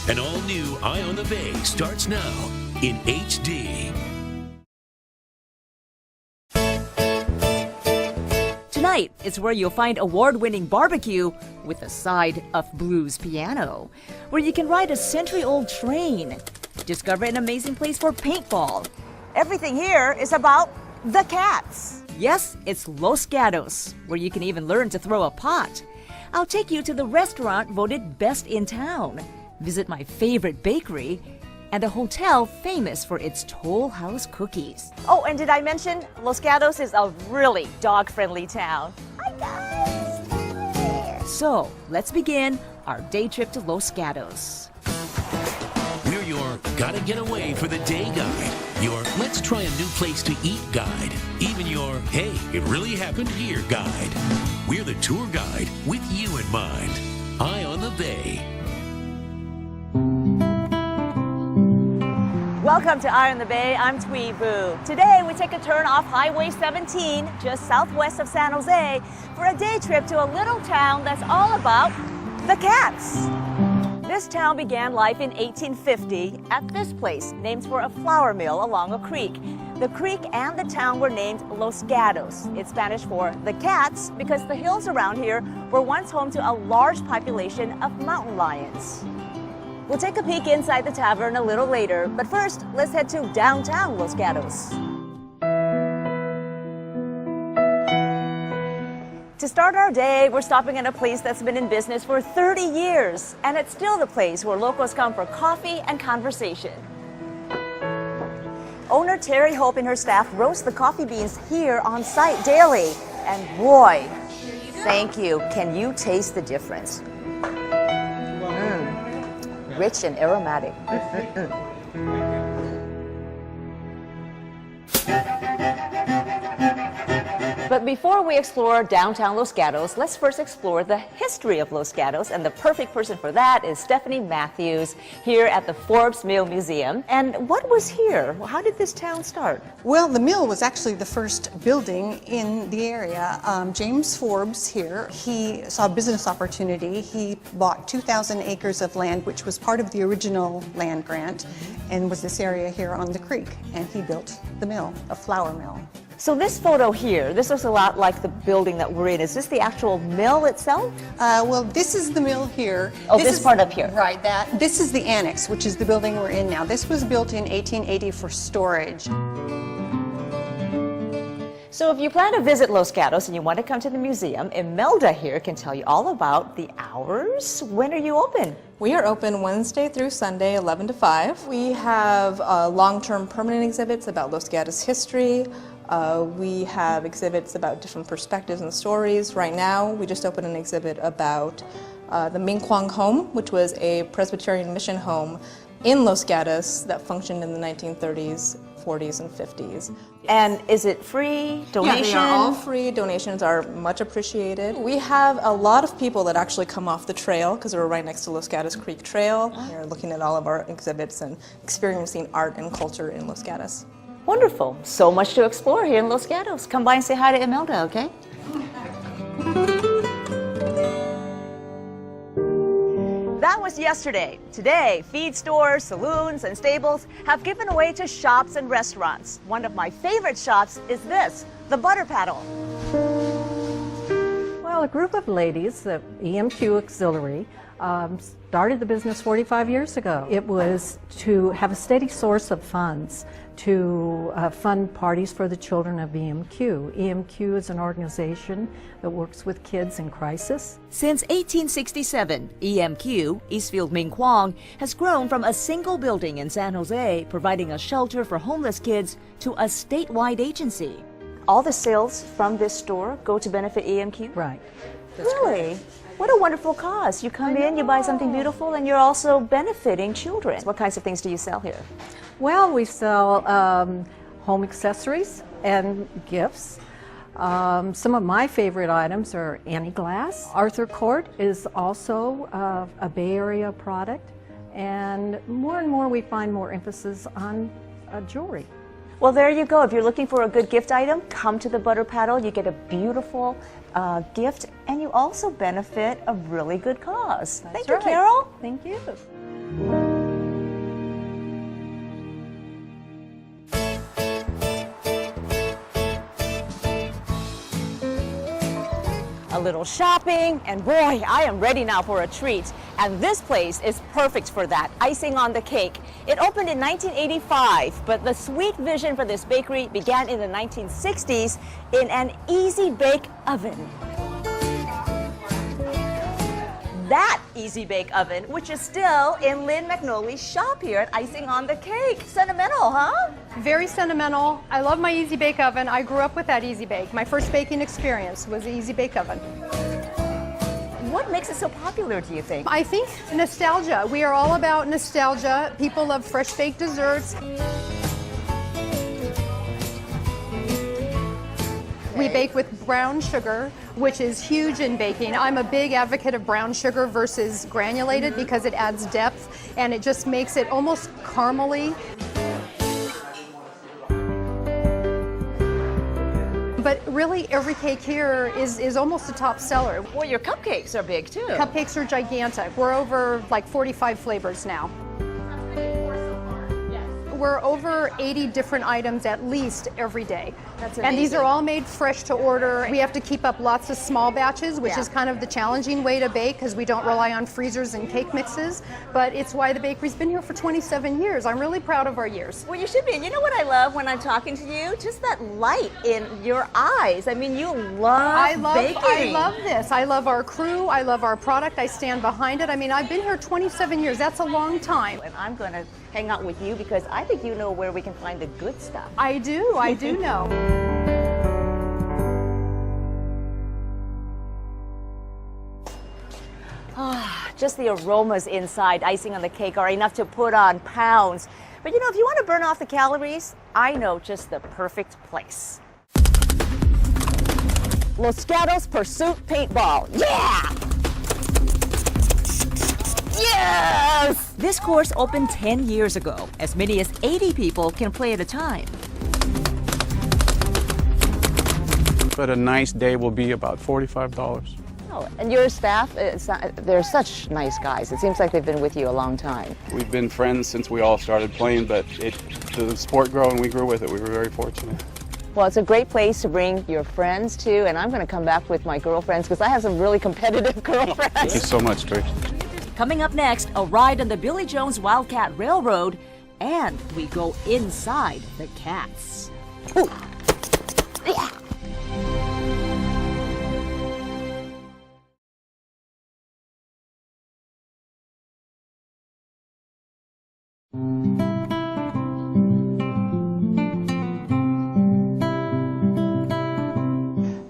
An all-new Eye on the Bay starts now in HD. Tonight is where you'll find award-winning barbecue with a side of blues piano, where you can ride a century-old train, discover an amazing place for paintball. Everything here is about the cats. Yes, it's Los Gatos, where you can even learn to throw a pot. I'll take you to the restaurant voted best in town, visit my favorite bakery, and a hotel famous for its Toll House cookies. Oh, and did I mention Los Gatos is a really dog-friendly town? Hi, guys! So, let's begin our day trip to Los Gatos. We're your Gotta Get Away for the Day guide, your Let's Try a New Place to Eat guide, even your Hey, it really happened here guide. We're the tour guide with you in mind. Eye on the Bay. Welcome to Eye on the Bay. I'm Twee Boo. Today we take a turn off Highway 17, just southwest of San Jose, for a day trip to a little town that's all about the cats. This town began life in 1850 at this place, named for a flour mill along a creek. The creek and the town were named Los Gatos. It's Spanish for the cats because the hills around here were once home to a large population of mountain lions. We'll take a peek inside the tavern a little later, but first, let's head to downtown Los Gatos. To start our day, we're stopping at a place that's been in business for 30 years, and it's still the place where locals come for coffee and conversation. Owner Terry Hope and her staff roast the coffee beans here on site daily, and boy, thank you, can you taste the difference? Rich and aromatic. But before we explore downtown Los Gatos, let's first explore the history of Los Gatos, and the perfect person for that is Stephanie Matthews here at the Forbes Mill Museum. And what was here? How did this town start? Well, the mill was actually the first building in the area. James Forbes here, he saw a business opportunity. He bought 2,000 acres of land, which was part of the original land grant, and was this area here on the creek. And he built the mill, a flour mill. So this photo here, this looks a lot like the building that we're in. Is this the actual mill itself? Well, this is the mill here. Oh, this part up here. Right, this is the annex, which is the building we're in now. This was built in 1880 for storage. So if you plan to visit Los Gatos and you want to come to the museum, Imelda here can tell you all about the hours. When are you open? We are open Wednesday through Sunday, 11 to 5. We have long-term permanent exhibits about Los Gatos history. We have exhibits about different perspectives and stories. Right now, we just opened an exhibit about the Ming Kwang home, which was a Presbyterian mission home in Los Gatos that functioned in the 1930s, 40s, and 50s. And is it free? Donation? Yeah, they are all free. Donations are much appreciated. We have a lot of people that actually come off the trail because we're right next to Los Gatos Creek Trail. They're looking at all of our exhibits and experiencing art and culture in Los Gatos. Wonderful. So much to explore here in Los Gatos. Come by and say hi to Imelda, okay? That was yesterday. Today, feed stores, saloons, and stables have given away to shops and restaurants. One of my favorite shops is this, the Butter Paddle. Well, a group of ladies, the EMQ Auxiliary, started the business 45 years ago. It was to have a steady source of funds to fund parties for the children of EMQ. EMQ is an organization that works with kids in crisis. Since 1867, EMQ, Eastfield Ming Kwang, has grown from a single building in San Jose, providing a shelter for homeless kids, to a statewide agency. All the sales from this store go to benefit EMQ? Right. Really? What a wonderful cause. You come in, you buy something beautiful, and you're also benefiting children. What kinds of things do you sell here? Well, we sell home accessories and gifts. Some of my favorite items are anti-glass. Arthur Court is also a Bay Area product, and more we find more emphasis on jewelry. Well, there you go. If you're looking for a good gift item, come to the Butter Paddle. You get a beautiful gift, and you also benefit a really good cause. Thank you, Carol. Thank you. a little shopping, and boy, I am ready now for a treat. And this place is perfect for that, icing on the cake. It opened in 1985, but the sweet vision for this bakery began in the 1960s in an easy bake oven. That easy bake oven, which is still in Lynn McNally's shop here at Icing on the Cake. Sentimental, huh? Very sentimental. I love my Easy Bake Oven. I grew up with that Easy Bake. My first baking experience was the Easy Bake Oven. What makes it so popular, do you think? I think nostalgia. We are all about nostalgia. People love fresh baked desserts. We bake with brown sugar, which is huge in baking. I'm a big advocate of brown sugar versus granulated because it adds depth and it just makes it almost caramely. But really, every cake here is almost a top seller. Well, your cupcakes are big too. Cupcakes are gigantic. We're over like 45 flavors now. We're over 80 different items at least every day. That's and these amazing. are all made fresh to order. We have to keep up lots of small batches, which is kind of the challenging way to bake because we don't rely on freezers and cake mixes. But it's why the bakery's been here for 27 years. I'm really proud of our years. Well, you should be. You know what I love when I'm talking to you? Just that light in your eyes. I mean, you love baking. I love this. I love our crew. I love our product. I stand behind it. I mean, I've been here 27 years. That's a long time. And I'm going to hang out with you because I think you know where we can find the good stuff. I do know. Just the aromas inside icing on the cake are enough to put on pounds. But you know, if you want to burn off the calories, I know just the perfect place. Los Gatos Pursuit Paintball. Yeah! Yes! This course opened 10 years ago. As many as 80 people can play at a time. But a nice day will be about $45. Oh, and your staff, they're such nice guys. It seems like they've been with you a long time. We've been friends since we all started playing, but the sport grew and we grew with it. We were very fortunate. Well, it's a great place to bring your friends to, and I'm going to come back with my girlfriends because I have some really competitive girlfriends. Thank you so much, Trish. Coming up next, a ride on the Billy Jones Wildcat Railroad, and we go inside the cats. Ooh. Yeah.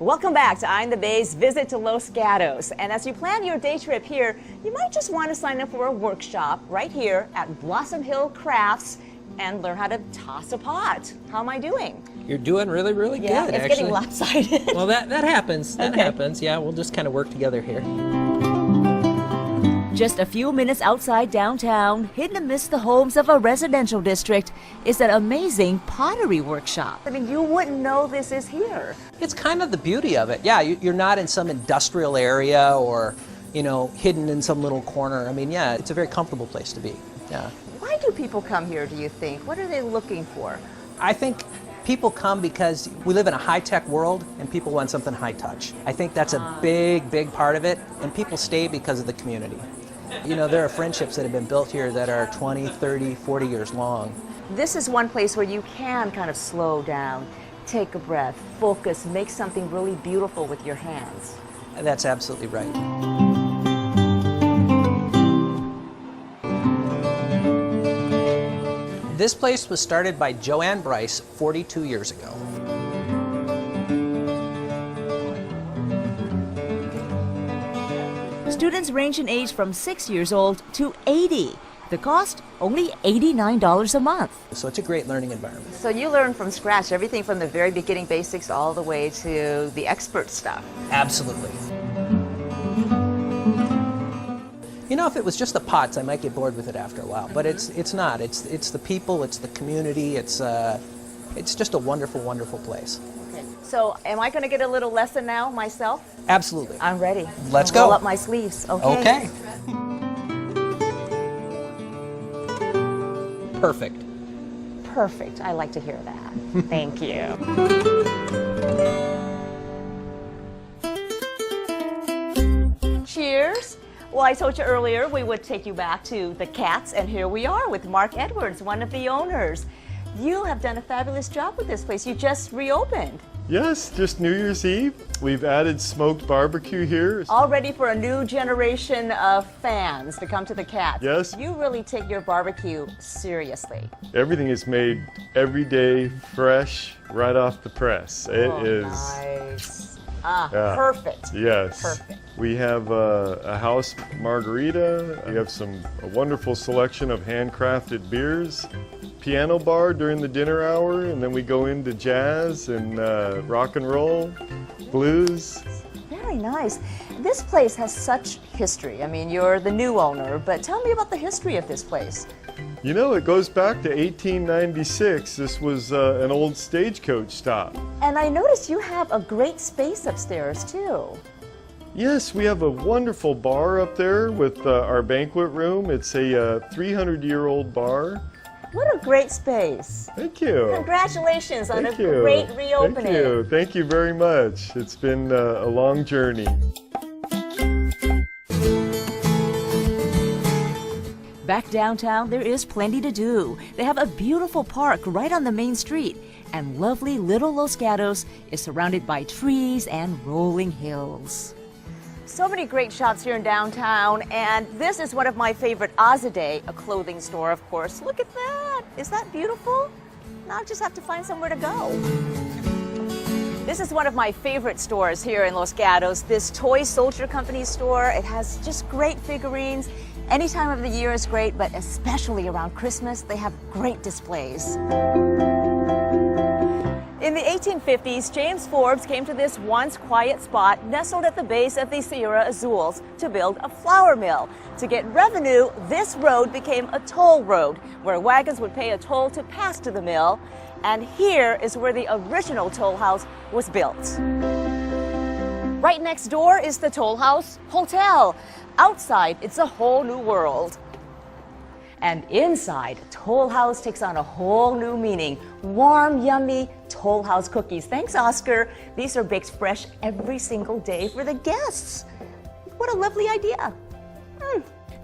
Welcome back to I'm the Bay's visit to Los Gatos. And as you plan your day trip here, you might just want to sign up for a workshop right here at Blossom Hill Crafts and learn how to toss a pot. How am I doing? You're doing really, really Yeah, good, it's actually. getting lopsided. Well, that happens. That Okay. happens. Yeah, we'll just kind of work together here. Just a few minutes outside downtown, hidden amidst the homes of a residential district, is an amazing pottery workshop. I mean, you wouldn't know this is here. It's kind of the beauty of it. Yeah, you're not in some industrial area or, you know, hidden in some little corner. I mean, yeah, it's a very comfortable place to be. Yeah. Why do people come here, do you think? What are they looking for? I think people come because we live in a high-tech world and people want something high-touch. I think that's a big, big part of it, and people stay because of the community. You know, there are friendships that have been built here that are 20, 30, 40 years long. This is one place where you can kind of slow down, take a breath, focus, make something really beautiful with your hands. And that's absolutely right. This place was started by Joanne Bryce 42 years ago. Students range in age from 6 years old to 80. The cost, only $89 a month. So it's a great learning environment. So you learn from scratch, everything from the very beginning basics all the way to the expert stuff. Absolutely. You know, if it was just the pots, I might get bored with it after a while, but it's not. It's the people, it's the community, it's just a wonderful, wonderful place. Okay. So am I going to get a little lesson now myself? Absolutely. I'm ready. Let's I'll go. Roll up my sleeves. Okay. Okay. Perfect. Perfect. I like to hear that. Thank you. Well, I told you earlier we would take you back to the Cats, and here we are with Mark Edwards, one of the owners. You have done a fabulous job with this place. You just reopened. Yes, just New Year's Eve. We've added smoked barbecue here. All ready for a new generation of fans to come to the Cats. Yes. You really take your barbecue seriously. Everything is made every day, fresh, right off the press. It is. Nice. Ah, Yeah. perfect. Yes. Perfect. We have a house margarita. We have a wonderful selection of handcrafted beers. Piano bar during the dinner hour, and then we go into jazz and rock and roll, blues. Very nice. This place has such history. I mean, you're the new owner, but tell me about the history of this place. You know, it goes back to 1896. This was an old stagecoach stop. And I noticed you have a great space upstairs, too. Yes, we have a wonderful bar up there with our banquet room. It's a 300-year-old bar. What a great space. Thank you. Congratulations on Thank a you. great reopening. Thank you. Thank you very much. It's been a long journey. Back downtown, there is plenty to do. They have a beautiful park right on the main street, and lovely little Los Gatos is surrounded by trees and rolling hills. So many great shops here in downtown, and this is one of my favorite, Azadeh, a clothing store, of course. Look at that. Is that beautiful? Now I just have to find somewhere to go. This is one of my favorite stores here in Los Gatos, this Toy Soldier Company store. It has just great figurines. Any time of the year is great, but especially around Christmas, they have great displays. In the 1850s, James Forbes came to this once quiet spot nestled at the base of the Sierra Azules to build a flour mill. To get revenue, this road became a toll road, where wagons would pay a toll to pass to the mill. And here is where the original toll house was built. Right next door is the Toll House Hotel. Outside, it's a whole new world. And inside, Toll House takes on a whole new meaning. Warm, yummy Toll House cookies. Thanks, Oscar. These are baked fresh every single day for the guests. What a lovely idea.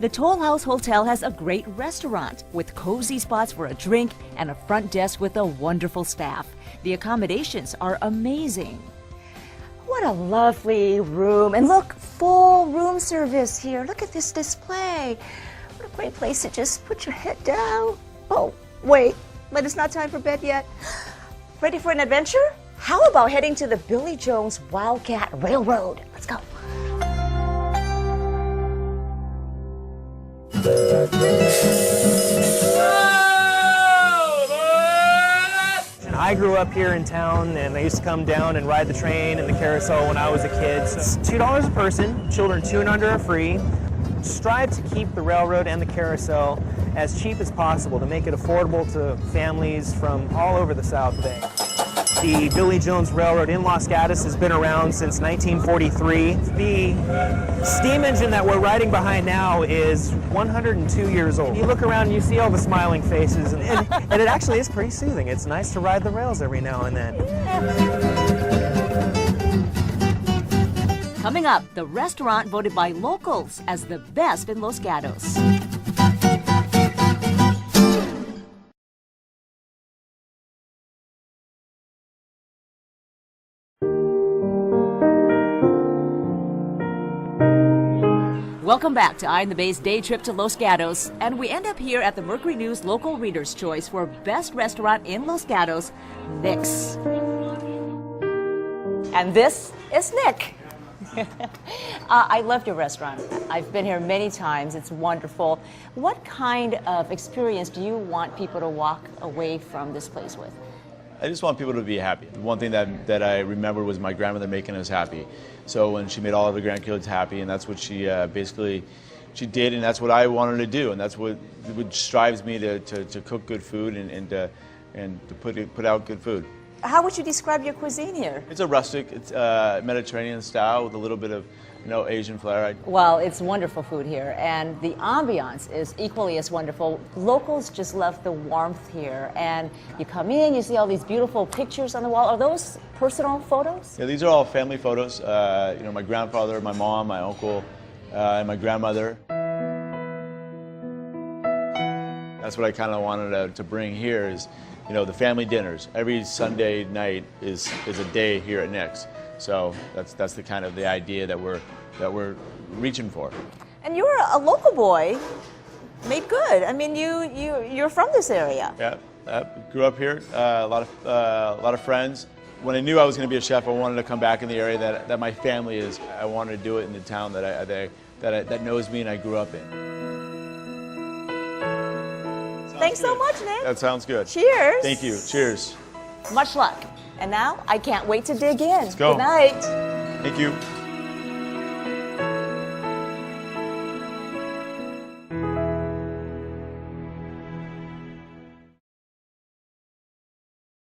The Toll House Hotel has a great restaurant with cozy spots for a drink and a front desk with a wonderful staff. The accommodations are amazing. What a lovely room. And look, full room service here. Look at this display. What a great place to just put your head down. Oh, wait, but it's not time for bed yet. Ready for an adventure? How about heading to the Billy Jones Wildcat Railroad? Let's go. I grew up here in town, and I used to come down and ride the train and the carousel when I was a kid. It's $2 a person. Children 2 and under are free. Strive to keep the railroad and the carousel as cheap as possible to make it affordable to families from all over the South Bay. The Billy Jones Railroad in Los Gatos has been around since 1943. The steam engine that we're riding behind now is 102 years old. You look around and you see all the smiling faces, and it actually is pretty soothing. It's nice to ride the rails every now and then. Coming up, the restaurant voted by locals as the best in Los Gatos. Welcome back to Eye in the Bay's day trip to Los Gatos, and we end up here at the Mercury News Local Reader's Choice for Best Restaurant in Los Gatos, Nick's. And this is Nick. I love your restaurant. I've been here many times. It's wonderful. What kind of experience do you want people to walk away from this place with? I just want people to be happy. One thing that I remember was my grandmother making us happy. So when she made all of her grandkids happy, and that's what she she did, and that's what I wanted to do, and that's what strives me to cook good food and to put out good food. How would you describe your cuisine here? It's a rustic, it's Mediterranean style with a little bit of Asian flair. Well, it's wonderful food here, and the ambiance is equally as wonderful. Locals just love the warmth here, and you come in, you see all these beautiful pictures on the wall. Are those personal photos? Yeah, these are all family photos. My grandfather, my mom, my uncle, and my grandmother. That's what I kind of wanted to bring here is, you know, the family dinners. Every Sunday night is a day here at Nick's. So that's the kind of the idea that we're reaching for. And you're a local boy, made good. I mean, you're from this area. Yeah, grew up here. A lot of friends. When I knew I was going to be a chef, I wanted to come back in the area that my family is. I wanted to do it in the town that knows me and I grew up in. Thanks so much, Nick. That sounds good. Cheers. Thank you. Cheers. Much luck. And now I can't wait to dig in. Let's go. Good night. Thank you.